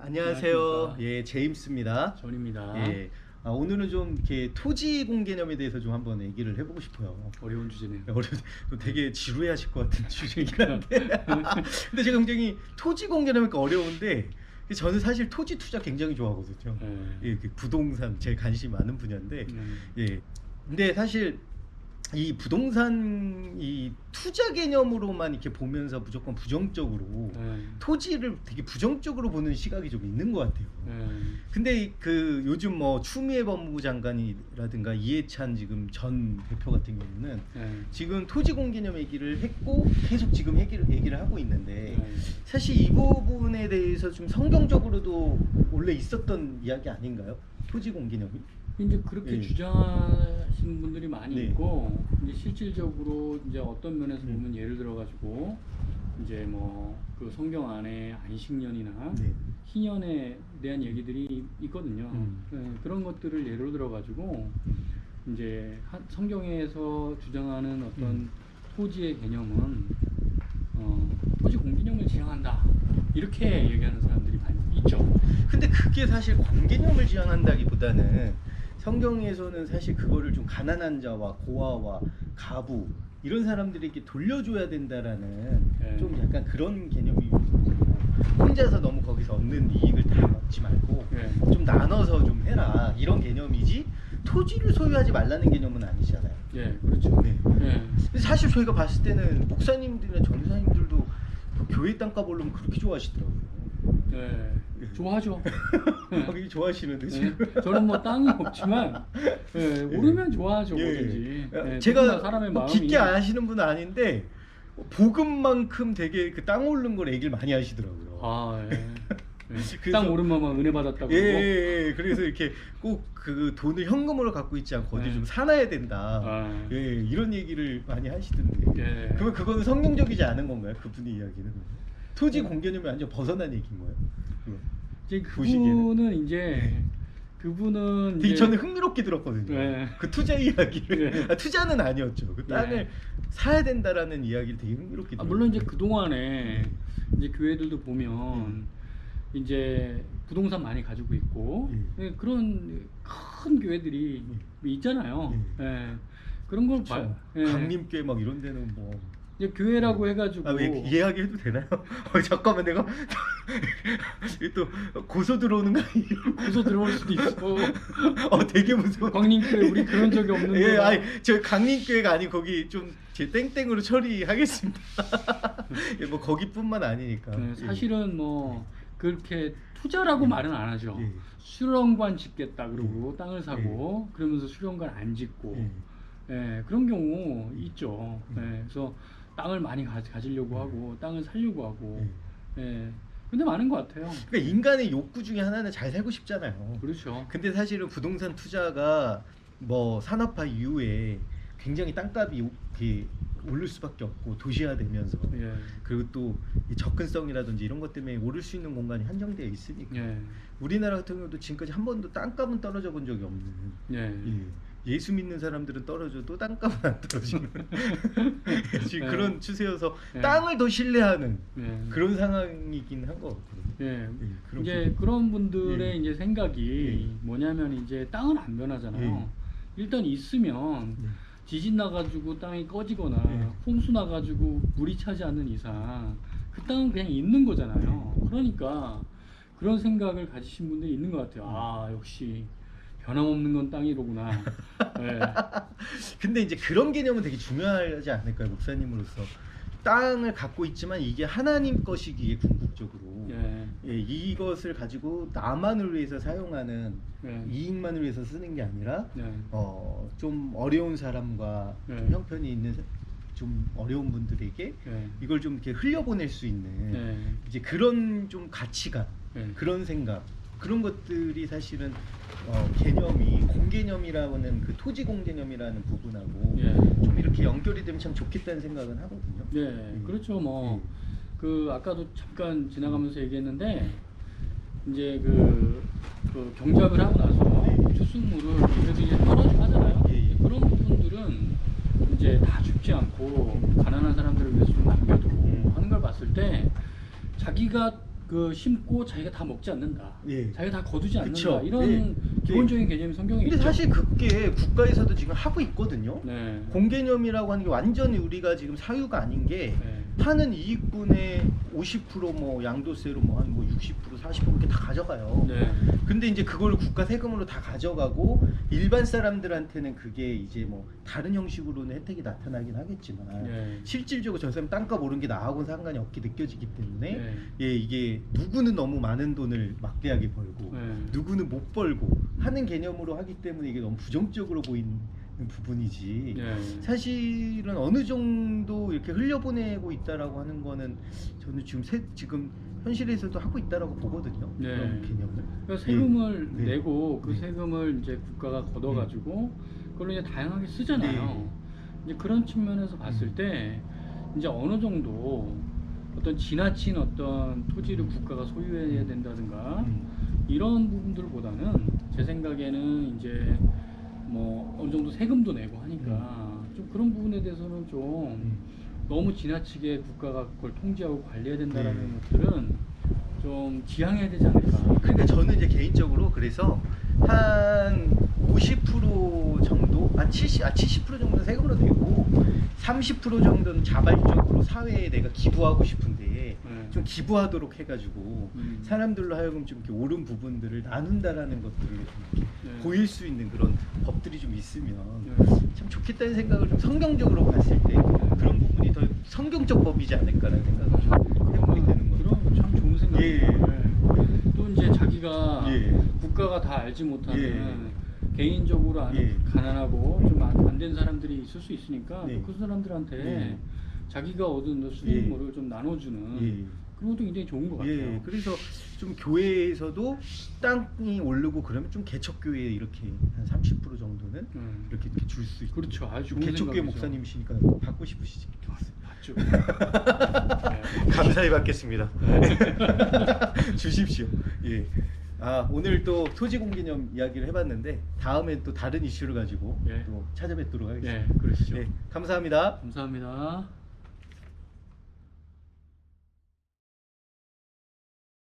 안녕하세요. 안녕하십니까. 예, 제임스입니다. 전입니다. 예. 오늘은 좀 이렇게 토지공 개념에 대해서 좀 한번 얘기를 해보고 싶어요. 어려운 주제네요. 되게 지루해하실 것 같은 주제이긴 한데. 근데 제가 굉장히 토지공 개념이니까 어려운데 저는 사실 토지 투자 굉장히 좋아하거든요. 예, 그 부동산 제 관심이 많은 분야인데. 예. 근데 사실 이 부동산 이 투자 개념으로만 이렇게 보면서 무조건 부정적으로 토지를 되게 부정적으로 보는 시각이 좀 있는 것 같아요. 근데 그 요즘 뭐 추미애 법무부 장관이라든가 이해찬 지금 전 대표 같은 경우는 지금 토지 공개념 얘기를 했고 계속 지금 얘기를 하고 있는데 사실 이 부분에 대해서 좀 성경적으로도 원래 있었던 이야기 아닌가요? 토지 공개념이? 이제 그렇게 주장하시는 분들이 많이 있고, 이제 실질적으로 이제 어떤 면에서 보면 예를 들어가지고 이제 뭐 그 성경 안에 안식년이나 희년에 대한 얘기들이 있거든요. 그런 것들을 예를 들어가지고 이제 성경에서 주장하는 어떤 토지의 개념은 토지 공개념을 지향한다 이렇게 얘기하는 사람들이 많이 있죠. 근데 그게 사실 공개념을 지향한다기보다는 성경에서는 사실 그거를 좀 가난한 자와 고아와 가부 이런 사람들에게 돌려줘야 된다라는 좀 약간 그런 개념이 있고, 혼자서 너무 거기서 얻는 이익을 다 먹지 말고 좀 나눠서 좀 해라 이런 개념이지 토지를 소유하지 말라는 개념은 아니잖아요. 예, 그렇죠. 근데 사실 저희가 봤을 때는 목사님들이나 전사님들도 그 교회 땅값 오르면 그렇게 좋아하시더라고요. 좋아하죠. 되게 좋아하시는데 지금. 저는 뭐 땅이 없지만 오르면 좋아하죠. 뭐든지. 제가 사람의 뭐 마음이 깊게 아시는 분은 아닌데 복음만큼 되게 그 땅 오른 걸 얘기를 많이 하시더라고요. 땅 오르면 막 은혜 받았다고. 그래서 이렇게 꼭 그 돈을 현금으로 갖고 있지 않고 어디 좀 사놔야 된다. 이런 얘기를 많이 하시던데. 그러면 그거는 성경적이지 않은 건가요? 그분의 이야기는? 토지 공개념이 완전 벗어난 얘기인 거예요? 이제 그분은 그분은 되게 저는 흥미롭게 들었거든요. 그 투자 이야기를. 투자는 아니었죠. 그 땅을 사야 된다라는 이야기를 되게 흥미롭게 들었어요. 물론 이제 그 동안에 이제 교회들도 보면 이제 부동산 많이 가지고 있고 그런 큰 교회들이 있잖아요. 그런 걸 봐요. 강림교회 막 이런 데는 뭐 이제 교회라고 해가지고 이야기해도 되나요? 잠깐만 내가 또 고소 들어오는 거 아니에요? 고소 들어올 수도 있어. 되게 무서워. 강림교회 우리 그런 적이 없는데. 아니 저 강림교회가 아니 거기 좀 제 땡땡으로 처리하겠습니다. 뭐 거기뿐만 아니니까. 사실은 뭐 그렇게 투자라고 말은 안 하죠. 수령관 짓겠다 그러고 땅을 사고 그러면서 수령관 안 짓고 그런 경우 있죠. 그래서 땅을 많이 가지려고 하고 땅을 살려고 하고 근데 많은 것 같아요. 그러니까 인간의 욕구 중에 하나는 잘 살고 싶잖아요. 그렇죠. 근데 사실은 부동산 투자가 뭐 산업화 이후에 굉장히 땅값이 이렇게 오를 수밖에 없고 도시화되면서 그리고 또 이 접근성이라든지 이런 것 때문에 오를 수 있는 공간이 한정되어 있으니까 우리나라 같은 경우도 지금까지 한 번도 땅값은 떨어져 본 적이 없는 예수 믿는 사람들은 떨어져도 땅값은 안 떨어지는 지금 그런 추세여서 땅을 더 신뢰하는 그런 상황이긴 한 것 같거든요. 이제 그런 분들의 이제 생각이 뭐냐면 이제 땅은 안 변하잖아요. 일단 있으면 지진 나가지고 땅이 꺼지거나 홍수 나가지고 물이 차지 않는 이상 그 땅은 그냥 있는 거잖아요. 그러니까 그런 생각을 가지신 분들이 있는 것 같아요. 아 역시 변함없는 건 땅이로구나. 근데 이제 그런 개념은 되게 중요하지 않을까요, 목사님으로서? 땅을 갖고 있지만 이게 하나님 것이기에 궁극적으로 이것을 가지고 나만을 위해서 사용하는 이익만을 위해서 쓰는 게 아니라 좀 어려운 사람과 좀 형편이 있는 좀 어려운 분들에게 이걸 좀 이렇게 흘려보낼 수 있는 이제 그런 좀 가치관, 그런 생각, 그런 것들이 사실은 개념이 공개념이라는 그 토지 공개념이라는 부분하고 좀 이렇게 연결이 되면 참 좋겠다는 생각은 하거든요. 그렇죠. 뭐 그 아까도 잠깐 지나가면서 얘기했는데 이제 그 경작을 하고 나서 추수물을 그래도 이제 떨어지고 하잖아요. 그런 부분들은 이제 다 죽지 않고 가난한 사람들을 위해서 좀 남겨두고 하는 걸 봤을 때 자기가 그 심고 자기가 다 먹지 않는다. 예. 자기가 다 거두지 않는다. 그쵸. 이런 예. 기본적인 개념이 성경에 근데 있죠. 사실 그게 국가에서도 지금 하고 있거든요. 네. 공개념이라고 하는 게 완전히 우리가 지금 사유가 아닌 게 네. 파는 이익분의 50%뭐 양도세로 뭐 한 뭐 60% 40% 이렇게 다 가져가요. 네. 근데 이제 그걸 국가 세금으로 다 가져가고 일반 사람들한테는 그게 이제 뭐 다른 형식으로는 혜택이 나타나긴 하겠지만 네. 실질적으로 저 사람 땅값 오른 게 나하고는 상관이 없게 느껴지기 때문에 네. 예, 이게 누구는 너무 많은 돈을 막대하게 벌고 네. 누구는 못 벌고 하는 개념으로 하기 때문에 이게 너무 부정적으로 보이는 부분이지 네. 사실은 어느 정도 이렇게 흘려보내고 있다라고 하는 거는 저는 지금 현실에서도 하고 있다라고 보거든요. 네. 그런 개념을. 그러니까 세금을 네. 내고 그 네. 세금을 이제 국가가 걷어가지고 그걸로 이제 다양하게 쓰잖아요. 네. 이제 그런 측면에서 봤을 때 이제 어느 정도 어떤 지나친 어떤 토지를 국가가 소유해야 된다든가 이런 부분들보다는 제 생각에는 이제 뭐 어느 정도 세금도 내고 하니까 좀 그런 부분에 대해서는 좀 너무 지나치게 국가가 그걸 통제하고 관리해야 된다라는 것들은 좀 지양해야 되지 않을까. 그러니까 저는 이제 개인적으로 그래서 한 50% 정도, 한 70% 정도는 세금으로 내고 30% 정도는 자발적으로 사회에 내가 기부하고 싶은데 좀 기부하도록 해가지고 사람들로 하여금 좀 이렇게 옳은 부분들을 나눈다라는 것들을 좀 이렇게 보일 수 있는 그런 법들이 좀 있으면 참 좋겠다는 생각을 좀 성경적으로 봤을 때 그런 부분이 더 성경적 법이지 않을까라는 생각을 좀 해보게 되는 거죠. 그럼 참 좋은 생각이에요. 예. 또 이제 자기가 예. 국가가 다 알지 못하는 예. 개인적으로 아는 예. 가난하고 좀 안 된 사람들이 있을 수 있으니까 네. 그 사람들한테 예. 자기가 얻은 수익물을 좀 나눠주는 예. 그런 것도 굉장히 좋은 것 같아요. 예, 그래서 좀 교회에서도 땅이 오르고 그러면 좀 개척교회 이렇게 한 30% 정도는 이렇게 줄 수 있고. 그렇죠. 아주 좋은 개척교회 생각이죠. 목사님이시니까 받고 싶으시지? 맞죠. 감사히 받겠습니다. 주십시오. 예. 아, 오늘 또 토지공개념 이야기를 해봤는데 다음엔 또 다른 이슈를 가지고 예. 또 찾아뵙도록 하겠습니다. 예, 그러시죠. 네, 감사합니다. 감사합니다.